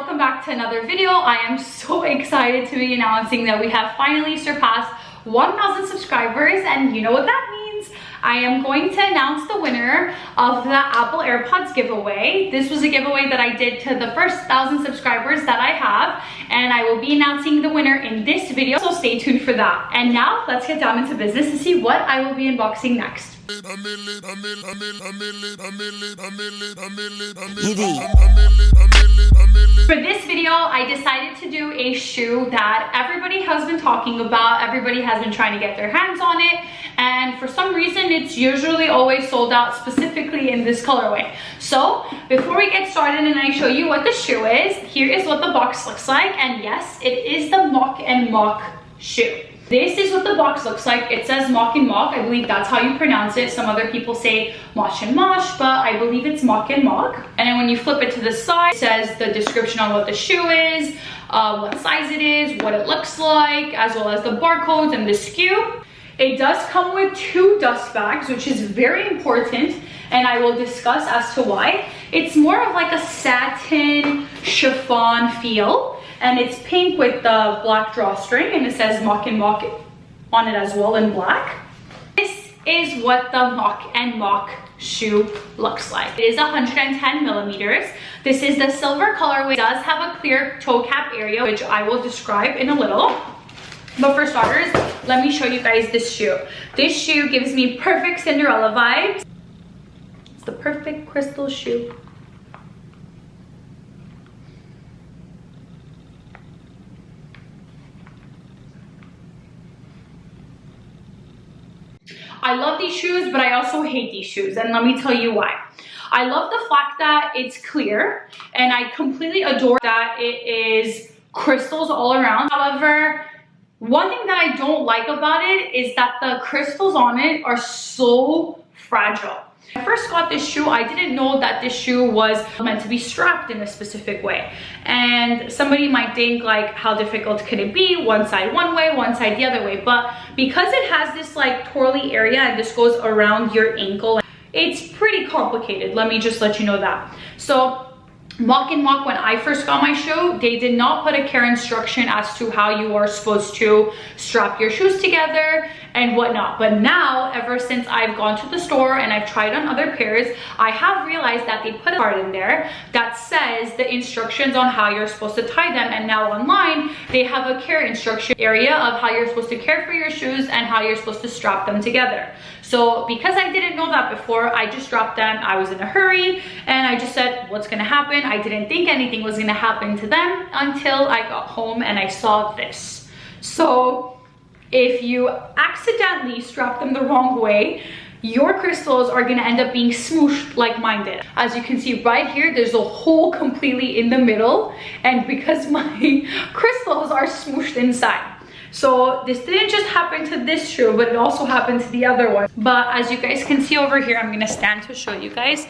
welcome back to another video. I am so excited to be announcing that we have finally surpassed 1,000 subscribers, and you know what that means. I am going to announce the winner of the Apple AirPods giveaway. This was a giveaway that I did to the first 1,000 subscribers that I have, and I will be announcing the winner in this video, so stay tuned for that. And now let's get down into business to see what I will be unboxing next. For this video, I decided to do a shoe that everybody has been talking about. Everybody has been trying to get their hands on it, and for some reason it's usually always sold out, specifically in this colorway. So before we get started and I show you what the shoe is, here is what the box looks like. And yes, it is the Mach&Mach shoe. This is what the box looks like. It says Mach&Mach. I believe that's how you pronounce it. Some other people say Mach&Mach, but I believe it's Mach&Mach. And then when you flip it to the side, it says the description on what the shoe is, what size it is, what it looks like, as well as the barcodes and the SKU. It does come with 2 dust bags, which is very important, and I will discuss as to why. It's more of like a satin chiffon feel. And it's pink with the black drawstring, and it says Mach&Mach on it as well in black. This is what the Mach&Mach shoe looks like. It is 110 millimeters. This is the silver colorway. It does have a clear toe cap area, which I will describe in a little. But for starters, let me show you guys this shoe. This shoe gives me perfect Cinderella vibes. It's the perfect crystal shoe. I love these shoes, but I also hate these shoes, and let me tell you why. I love the fact that it's clear, and I completely adore that it is crystals all around. However, one thing that I don't like about it is that the crystals on it are so fragile. When I first got this shoe, I didn't know that this shoe was meant to be strapped in a specific way. And somebody might think, like, how difficult could it be? One side one way, one side the other way. But because it has this like twirly area and this goes around your ankle, it's pretty complicated. Let me just let you know that. So Mach&Mach, when I first got my shoe, they did not put a care instruction as to how you are supposed to strap your shoes together and whatnot. But now, ever since I've gone to the store and I've tried on other pairs, I have realized that they put a card in there that says the instructions on how you're supposed to tie them. And now online, they have a care instruction area of how you're supposed to care for your shoes and how you're supposed to strap them together. So because I didn't know that before, I just dropped them. I was in a hurry and I just said, what's gonna happen? I didn't think anything was gonna happen to them until I got home and I saw this. So if you accidentally strap them the wrong way, your crystals are gonna end up being smooshed like mine did. As you can see right here, there's a hole completely in the middle, and because my crystals are smooshed inside. So this didn't just happen to this shoe, but it also happened to the other one. But as you guys can see over here, I'm gonna stand to show you guys.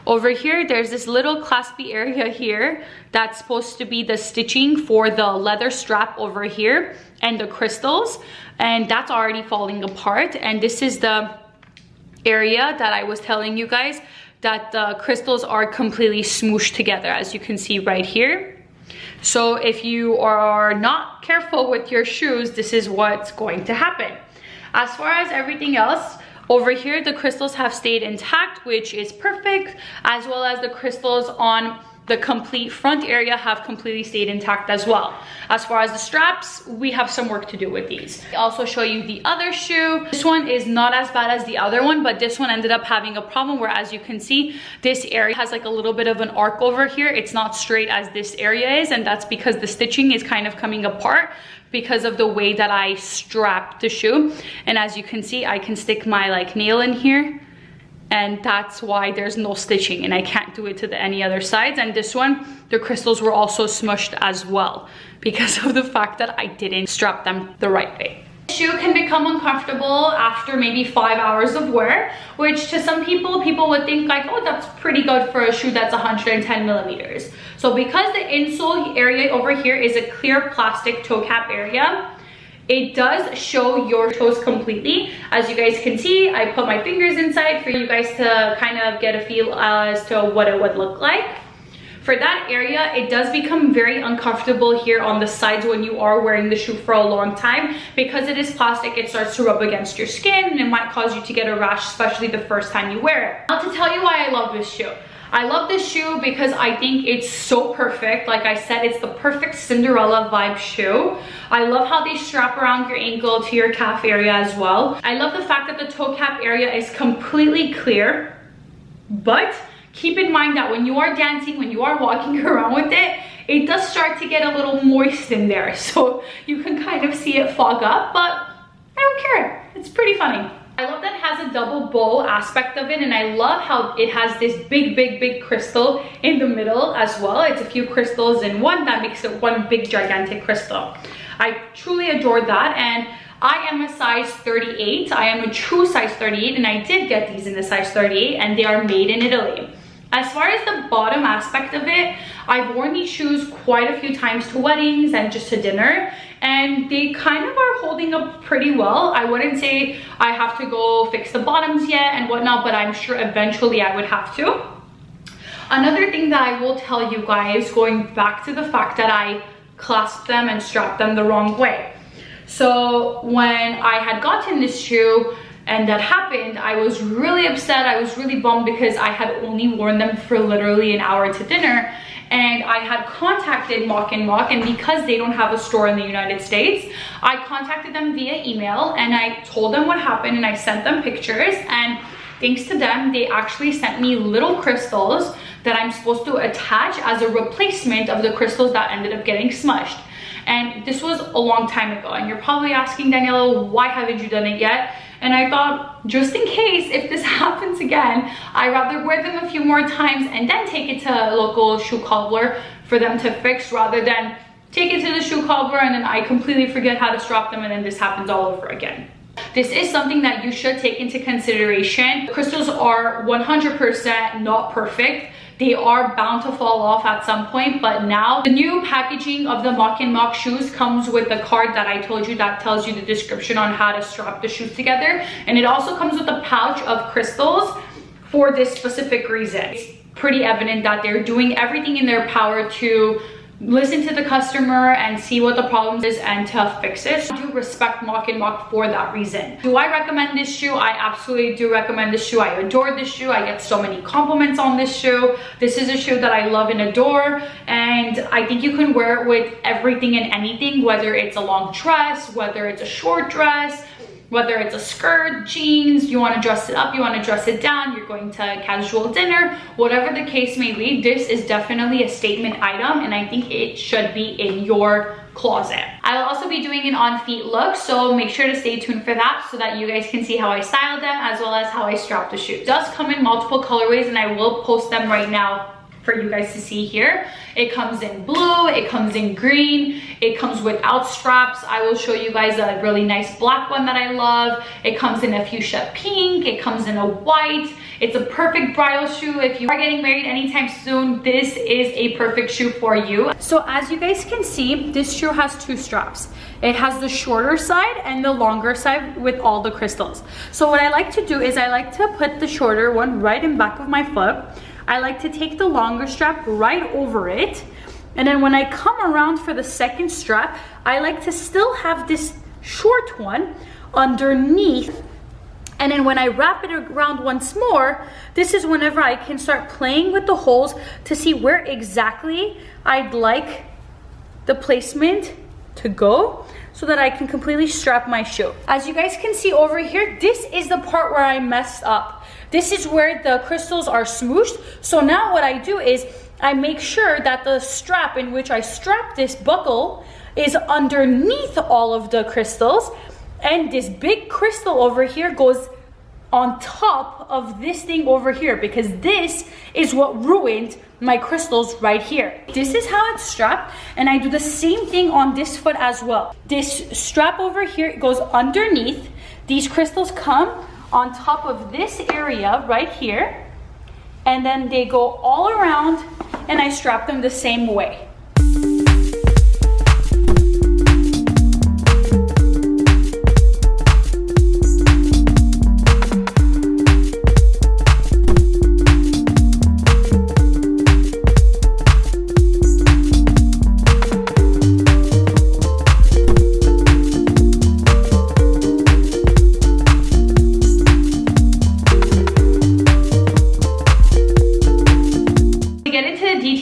Over here, there's this little claspy area here that's supposed to be the stitching for the leather strap over here and the crystals, and that's already falling apart. And this is the area that I was telling you guys that the crystals are completely smooshed together, as you can see right here. So if you are not careful with your shoes, this is what's going to happen. As far as everything else, over here, the crystals have stayed intact, which is perfect, as well as the crystals on the complete front area have completely stayed intact as well. As far as the straps, we have some work to do with these. I'll also show you the other shoe. This one is not as bad as the other one, but this one ended up having a problem where, as you can see, this area has like a little bit of an arc over here. It's not straight as this area is, and that's because the stitching is kind of coming apart because of the way that I strapped the shoe. And as you can see, I can stick my like nail in here, and that's why there's no stitching, and I can't do it to any other sides. And this one, the crystals were also smushed as well because of the fact that I didn't strap them the right way. The shoe can become uncomfortable after maybe 5 hours of wear, which to some people would think like, oh, that's pretty good for a shoe that's 110 millimeters. So because the insole area over here is a clear plastic toe cap area, it does show your toes completely. As you guys can see, I put my fingers inside for you guys to kind of get a feel as to what it would look like. For that area, it does become very uncomfortable here on the sides when you are wearing the shoe for a long time. Because it is plastic, it starts to rub against your skin and it might cause you to get a rash, especially the first time you wear it. Now to tell you why I love this shoe. I love this shoe because I think it's so perfect. Like I said, it's the perfect Cinderella vibe shoe. I love how they strap around your ankle to your calf area as well. I love the fact that the toe cap area is completely clear, but keep in mind that when you are dancing, when you are walking around with it, it does start to get a little moist in there. So you can kind of see it fog up, but I don't care. It's pretty funny. I love that it has a double bow aspect of it, and I love how it has this big crystal in the middle as well. It's a few crystals in one that makes it one big gigantic crystal. I truly adore that, and I am a size 38. I am a true size 38, and I did get these in the size 38, and they are made in Italy. As far as the bottom aspect of it, I've worn these shoes quite a few times to weddings and just to dinner, and they kind of are holding up pretty well. I wouldn't say I have to go fix the bottoms yet and whatnot, but I'm sure eventually I would have to. Another thing that I will tell you guys, going back to the fact that I clasped them and strapped them the wrong way. So when I had gotten this shoe, and that happened, I was really upset. I was really bummed because I had only worn them for literally an hour to dinner, and I had contacted Mach&Mach, and because they don't have a store in the United States, I contacted them via email and I told them what happened, and I sent them pictures, and thanks to them, they actually sent me little crystals that I'm supposed to attach as a replacement of the crystals that ended up getting smushed. And this was a long time ago, and you're probably asking, Daniela, why haven't you done it yet? And I thought, just in case, if this happens again, I'd rather wear them a few more times and then take it to a local shoe cobbler for them to fix, rather than take it to the shoe cobbler and then I completely forget how to strap them and then this happens all over again. This is something that you should take into consideration. Crystals are 100% not perfect. They are bound to fall off at some point, but now the new packaging of the Mach&Mach shoes comes with the card that I told you that tells you the description on how to strap the shoes together. And it also comes with a pouch of crystals for this specific reason. It's pretty evident that they're doing everything in their power to listen to the customer and see what the problem is and to fix it. So I do respect Mach&Mach for that reason. Do I recommend this shoe? I absolutely do recommend this shoe. I adore this shoe. I get so many compliments on this shoe. This is a shoe that I love and adore, and I think you can wear it with everything and anything, whether it's a long dress, whether it's a short dress, whether it's a skirt, jeans, you want to dress it up, you want to dress it down, you're going to a casual dinner, whatever the case may be, this is definitely a statement item, and I think it should be in your closet. I'll also be doing an on-feet look, so make sure to stay tuned for that so that you guys can see how I styled them as well as how I strap the shoe. It does come in multiple colorways, and I will post them right now for you guys to see here. It comes in blue, it comes in green, it comes without straps. I will show you guys a really nice black one that I love. It comes in a fuchsia pink, it comes in a white. It's a perfect bridal shoe. If you are getting married anytime soon, this is a perfect shoe for you. So as you guys can see, this shoe has two straps. It has the shorter side and the longer side with all the crystals. So what I like to do is I like to put the shorter one right in back of my foot. I like to take the longer strap right over it. And then when I come around for the second strap, I like to still have this short one underneath. And then when I wrap it around once more, this is whenever I can start playing with the holes to see where exactly I'd like the placement to go so that I can completely strap my shoe. As you guys can see over here, this is the part where I messed up. This is where the crystals are smooshed. So now what I do is I make sure that the strap in which I strap this buckle is underneath all of the crystals, and this big crystal over here goes on top of this thing over here, because this is what ruined my crystals right here. This is how it's strapped, and I do the same thing on this foot as well. This strap over here goes underneath. These crystals come on top of this area right here, and then they go all around, and I strap them the same way.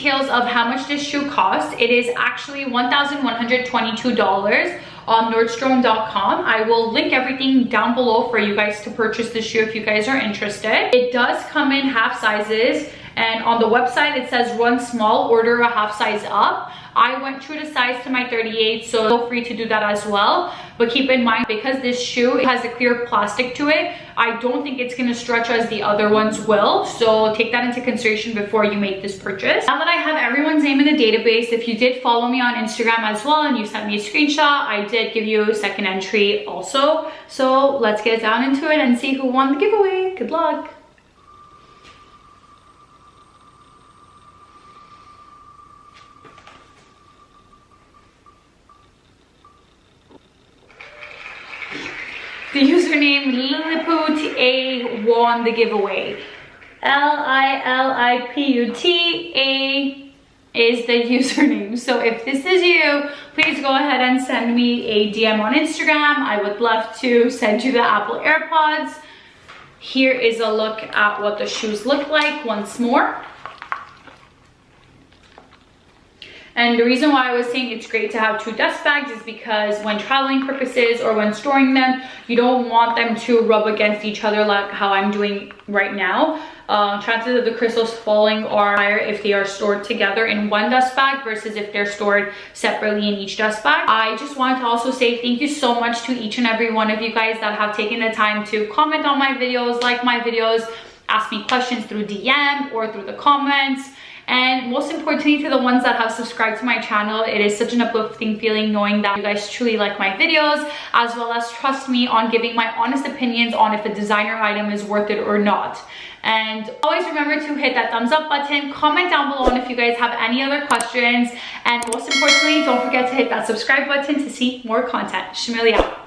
details of how much this shoe costs. It is actually $1,122 on Nordstrom.com. I will link everything down below for you guys to purchase this shoe if you guys are interested. It does come in half sizes, and on the website it says run small, order a half size up. I went true to size to my 38, so feel free to do that as well. But keep in mind, because this shoe has a clear plastic to it, I don't think it's going to stretch as the other ones will. So take that into consideration before you make this purchase. Now that I have everyone's name in the database, if you did follow me on Instagram as well and you sent me a screenshot, I did give you a second entry also. So let's get down into it and see who won the giveaway. Good luck. The username Lilliput A won the giveaway. Liliput is the username. So if this is you, please go ahead and send me a DM on Instagram. I would love to send you the Apple AirPods. Here is a look at what the shoes look like once more. And the reason why I was saying it's great to have two dust bags is because when traveling purposes or when storing them, you don't want them to rub against each other like how I'm doing right now. Chances of the crystals falling are higher if they are stored together in one dust bag versus if they're stored separately in each dust bag. I just wanted to also say thank you so much to each and every one of you guys that have taken the time to comment on my videos, like my videos, ask me questions through DM or through the comments. And most importantly, to the ones that have subscribed to my channel, it is such an uplifting feeling knowing that you guys truly like my videos, as well as trust me on giving my honest opinions on if a designer item is worth it or not. And always remember to hit that thumbs up button, comment down below if you guys have any other questions, and most importantly, don't forget to hit that subscribe button to see more content. Shmili out.